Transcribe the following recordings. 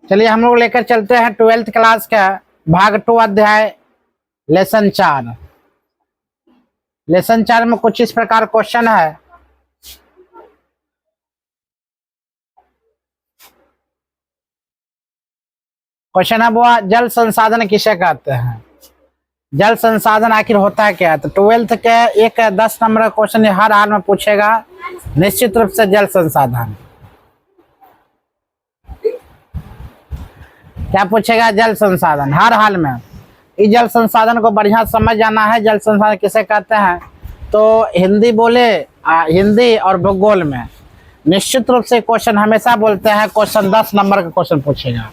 चलिए हम लोग लेकर चलते हैं 12th क्लास का भाग 2 अध्याय लेसन 4। लेसन 4 में कुछ इस प्रकार क्वेश्चन है। क्वेश्चन है वो जल संसाधन किसे कहते हैं, जल संसाधन आखिर होता है क्या। तो 12th के एक 10 नंबर का क्वेश्चन हर हाल में पूछेगा निश्चित रूप से। जल संसाधन क्या पूछेगा, जल संसाधन हर हाल में। इस जल संसाधन को बढ़िया समझ जाना है। जल संसाधन किसे कहते हैं तो हिंदी बोले हिंदी और भूगोल में निश्चित रूप से क्वेश्चन हमेशा बोलते हैं क्वेश्चन 10 नंबर का क्वेश्चन पूछेगा,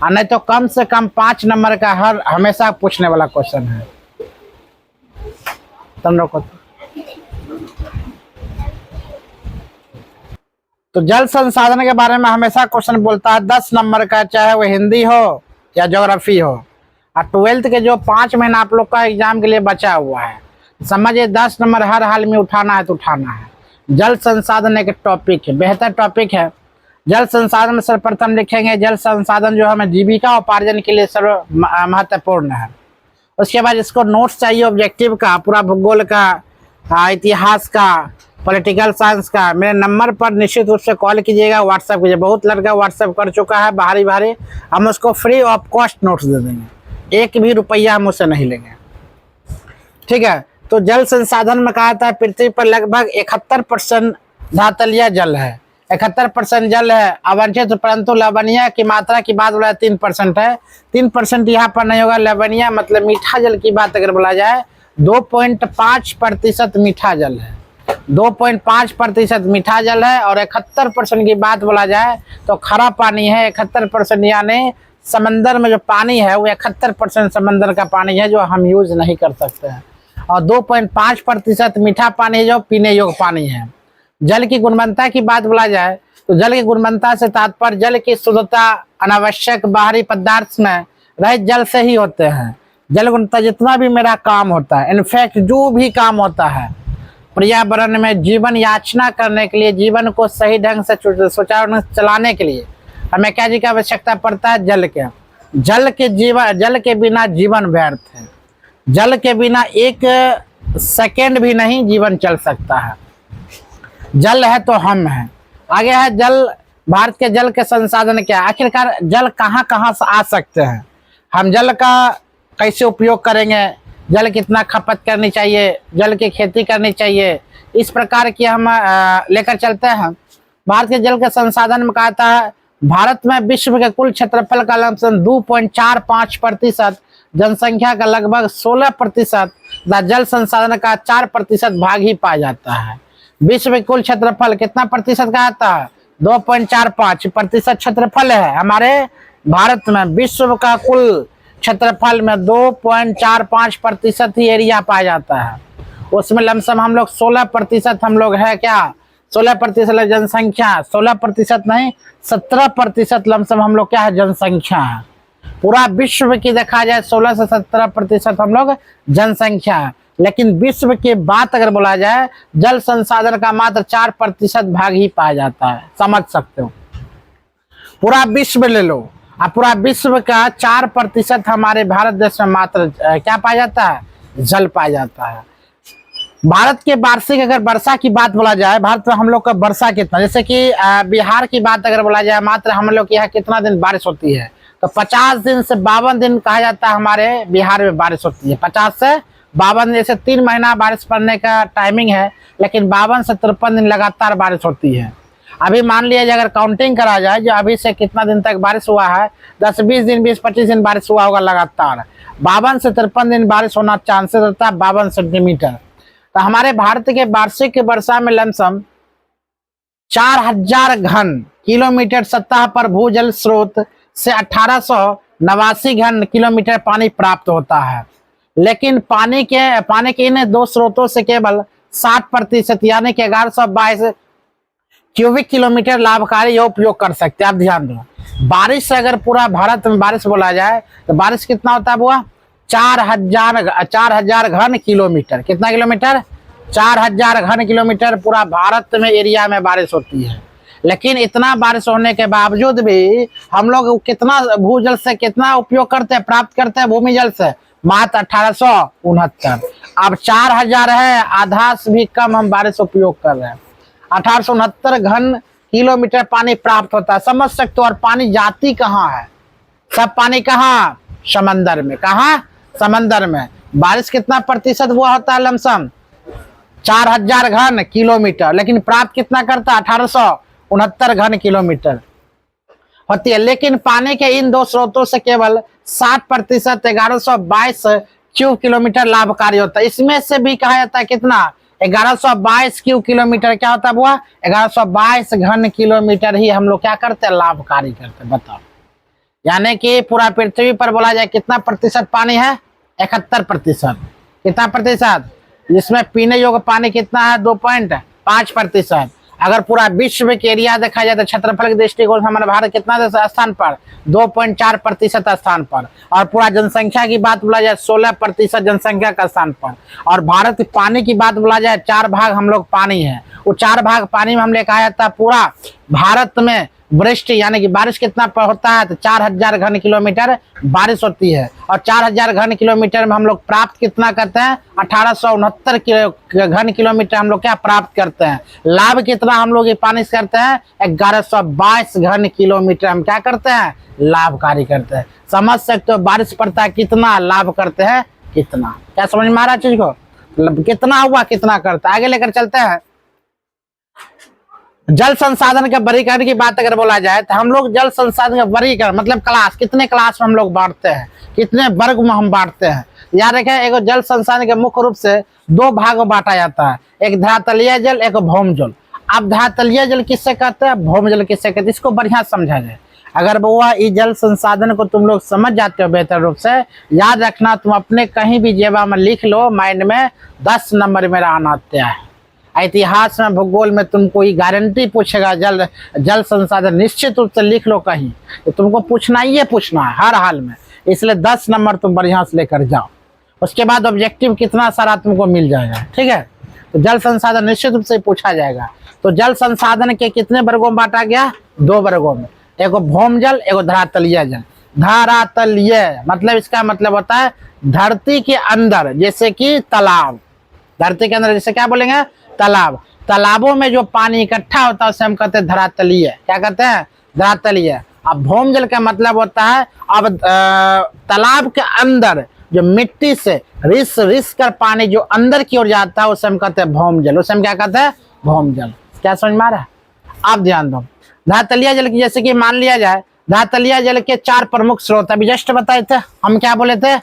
और नहीं तो कम से कम 5 नंबर का हर हमेशा पूछने वाला क्वेश्चन है। तुम लोग को तो जल संसाधन के बारे में हमेशा क्वेश्चन बोलता है 10 नंबर का, चाहे वो हिंदी हो या ज्योग्राफी हो। और 12th के जो 5 महीना आप लोग का एग्जाम के लिए बचा हुआ है, समझिए 10 नंबर हर हाल में उठाना है तो उठाना है। जल संसाधन एक टॉपिक है, बेहतर टॉपिक है। जल संसाधन में सर्वप्रथम लिखेंगे जल संसाधन जो हमें जीविका उपार्जन के लिए सर्व महत्वपूर्ण है। उसके बाद इसको नोट्स चाहिए ऑब्जेक्टिव का, पूरा भूगोल का, इतिहास का, पॉलिटिकल साइंस का। मेरे नंबर पर निश्चित रूप से कॉल कीजिएगा, व्हाट्सएप कीजिए। बहुत लड़का व्हाट्सएप कर चुका है भारी भारी, हम उसको फ्री ऑफ कॉस्ट नोट्स दे देंगे, 1 भी रुपया हम उससे नहीं लेंगे, ठीक है। तो जल संसाधन में कहा था पृथ्वी पर लगभग 71% धातलीय जल है, 71% जल है अवांछित, परंतु लवणीय की मात्रा की बात बोला 3% है। 3% यहाँ पर नहीं होगा। लवणीय मतलब मीठा जल की बात अगर बोला जाए 2.5% मीठा जल है, 2.5% मीठा जल है। और 71% की बात बोला जाए तो खारा पानी है। 71% यानी समंदर में जो पानी है वो 71% समंदर का पानी है जो हम यूज नहीं कर सकते हैं, और 2.5% मीठा पानी है जो पीने योग्य पानी है। जल की गुणवत्ता की बात बोला जाए तो जल की गुणवत्ता से तात्पर्य जल की शुद्धता अनावश्यक बाहरी पदार्थ में रहित जल से ही होते हैं। जल गुणवत्ता जितना भी मेरा काम होता है, इनफैक्ट जो भी काम होता है पर्यावरण में जीवन याचना करने के लिए, जीवन को सही ढंग से सुचारू ढंग से चलाने के लिए हमें क्या जी की आवश्यकता पड़ता है, जल के। जल के बिना जीवन व्यर्थ है। जल के बिना 1 सेकेंड भी नहीं जीवन चल सकता है। जल है तो हम हैं। आगे है जल, भारत के जल के संसाधन क्या है, आखिरकार जल कहाँ कहाँ से आ सकते हैं, हम जल का कैसे उपयोग करेंगे, जल कितना खपत करनी चाहिए, जल की खेती करनी चाहिए, इस प्रकार की हम लेकर चलते हैं। भारत के जल के संसाधन में कहा था भारत में विश्व के कुल क्षेत्रफल का लगभग 2.45%, जनसंख्या का लगभग 16%, जल संसाधन का 4% भाग ही पाया जाता है। विश्व के कुल क्षेत्रफल कितना प्रतिशत का आता है, 2.45% क्षेत्रफल है हमारे भारत में। विश्व का कुल क्षेत्रफल में 2.45% ही एरिया पाया जाता है। उसमें लमसम हम लोग 16% हम लोग है क्या, 16% जनसंख्या, 16% नहीं 17% लमसम हम लोग क्या है, जनसंख्या है। पूरा विश्व की देखा जाए 16 से 17% हम लोग जनसंख्या है। लेकिन विश्व की बात अगर बोला जाए जल संसाधन का मात्र 4% भाग ही पाया जाता है, समझ सकते हो। पूरा विश्व ले लो, अब पूरा विश्व का 4% हमारे भारत देश में मात्र क्या पाया जाता है, जल पाया जाता है। भारत के वार्षिक अगर वर्षा की बात बोला जाए, भारत में हम लोग का वर्षा कितना, जैसे कि बिहार की बात अगर बोला जाए मात्र हम लोग के यहाँ कितना दिन बारिश होती है, तो 50 दिन से 52 दिन कहा जाता है हमारे बिहार में बारिश होती है। 50 से 52, जैसे 3 महीना बारिश पड़ने का टाइमिंग है, लेकिन 52 से 53 दिन लगातार बारिश होती है। अभी मान लिया अगर काउंटिंग करा जाए जो अभी से कितना दिन तक बारिश हुआ है, 10-20 दिन 20-25 दिन बारिश हुआ होगा लगातार। 52 से 53 दिन बारिश होना चांसेस रहता है 52 सेंटीमीटर। तो हमारे भारत के वार्षिक वर्षा में लमसम 4000 घन किलोमीटर सतह पर भूजल स्रोत से 1889 घन किलोमीटर पानी प्राप्त होता है। लेकिन पानी के इन 2 स्रोतों से केवल 60% यानी कि 1122 क्यूबिक किलोमीटर लाभकारी उपयोग कर सकते हैं। आप ध्यान दो, बारिश अगर पूरा भारत में बारिश बोला जाए तो बारिश कितना होता है बुआ, 4000 घन किलोमीटर। कितना किलोमीटर, 4000 घन किलोमीटर पूरा भारत में एरिया में बारिश होती है। लेकिन इतना बारिश होने के बावजूद भी हम लोग कितना भूजल से कितना उपयोग करते हैं, प्राप्त करते हैं भूमि जल से, मात्र 1869। अब 4000 है, आधा से भी कम हम बारिश उपयोग कर रहे हैं। 1869 घन किलोमीटर पानी प्राप्त होता है, समझ सकते हो। और पानी जाती कहाँ है? सब पानी कहाँ? समंदर में। कहाँ? समंदर में। बारिश कितना प्रतिशत हुआ होता है? लमसम 4000 घन किलोमीटर, लेकिन प्राप्त कितना करता है? 1869 घन किलोमीटर होती है। लेकिन पानी के इन दो स्रोतों से केवल 60% 1122 क्यूब किलोमीटर लाभकारी होता है। इसमें से भी कहा जाता है कितना? 1122 क्यूब किलोमीटर क्या होता है बुआ? 1122 घन किलोमीटर ही हम लोग क्या करते हैं? लाभकारी करते हैं। बताओ, यानी कि पूरा पृथ्वी पर बोला जाए कितना प्रतिशत पानी है? 71%। कितना प्रतिशत? जिसमें पीने योग्य पानी कितना है? 2.5%। अगर पूरा विश्व के एरिया देखा जाए तो क्षेत्रफल के दृष्टिकोण से हमारा भारत कितना स्थान पर? 2.4% स्थान पर। और पूरा जनसंख्या की बात बोला जाए 16% जनसंख्या का स्थान पर। और भारत पानी की बात बोला जाए 4 भाग हम लोग पानी है। वो 4 भाग पानी में हमने कहा जाता है पूरा भारत में वृष्टि यानी कि बारिश कितना होता है? तो 4000 घन किलोमीटर बारिश होती है। और 4000 घन किलोमीटर में हम लोग प्राप्त कितना करते हैं? 1869 घन किलोमीटर हम लोग क्या प्राप्त करते हैं? लाभ कितना हम लोग ये पानी से करते हैं? 1122 घन किलोमीटर हम क्या करते हैं? लाभकारी करते हैं। समझ सकते हो बारिश पड़ता है कितना लाभ करते हैं? कितना? क्या समझ में आ रहा है चीज को? कितना हुआ, कितना करता है? आगे लेकर चलते हैं। जल संसाधन के वर्गीकरण की बात अगर बोला जाए तो हम लोग जल संसाधन का वर्गीकरण मतलब क्लास, कितने क्लास में हम लोग बांटते हैं, कितने वर्ग में हम बांटते हैं। याद रखें, एक जल संसाधन के मुख्य रूप से 2 भाग में बांटा जाता है, एक धरातलीय जल, एक भौम जल। अब धरातलीय जल किससे कहते हैं, भौम जल किससे कहते हैं, इसको बढ़िया समझा जाए। अगर बुआ इस जल संसाधन को तुम लोग समझ जाते हो बेहतर रूप से, याद रखना, तुम अपने कहीं भी जेबा में लिख लो, माइंड में 10 नंबर मेरा आना है। इतिहास में, भूगोल में तुमको ये गारंटी पूछेगा, जल संसाधन निश्चित रूप से लिख लो कहीं, तो तुमको पूछना ही पूछना है हर हाल में। इसलिए 10 नंबर तुम बढ़िया से लेकर जाओ। उसके बाद ऑब्जेक्टिव कितना सारा तुमको मिल जाएगा। ठीक है, तो जल संसाधन निश्चित रूप से पूछा जाएगा। तो जल संसाधन के कितने वर्गों में बांटा गया? 2 वर्गों में, एक भौम जल, एक धरातलीय जल। धरातलीय मतलब इसका मतलब होता है धरती के अंदर, जैसे कि तालाब। धरती के अंदर जैसे क्या बोलेंगे? तालाब। तालाबों में जो पानी इकट्ठा होता है उसे हम कहते हैं धरातलीय। क्या कहते हैं? धरातलीय। अब भौम जल का मतलब होता है अब तालाब के अंदर जो मिट्टी से रिस कर पानी जो अंदर की ओर जाता है उसे हम कहते हैं भौम जल। उसे हम क्या कहते हैं? भौम जल। क्या समझ में आ रहा है? आप ध्यान दो। धरातलीय जल की जैसे कि मान लिया जाए, धरातलीय जल के 4 प्रमुख स्रोत अभी जस्ट बताए थे हम। क्या बोले थे?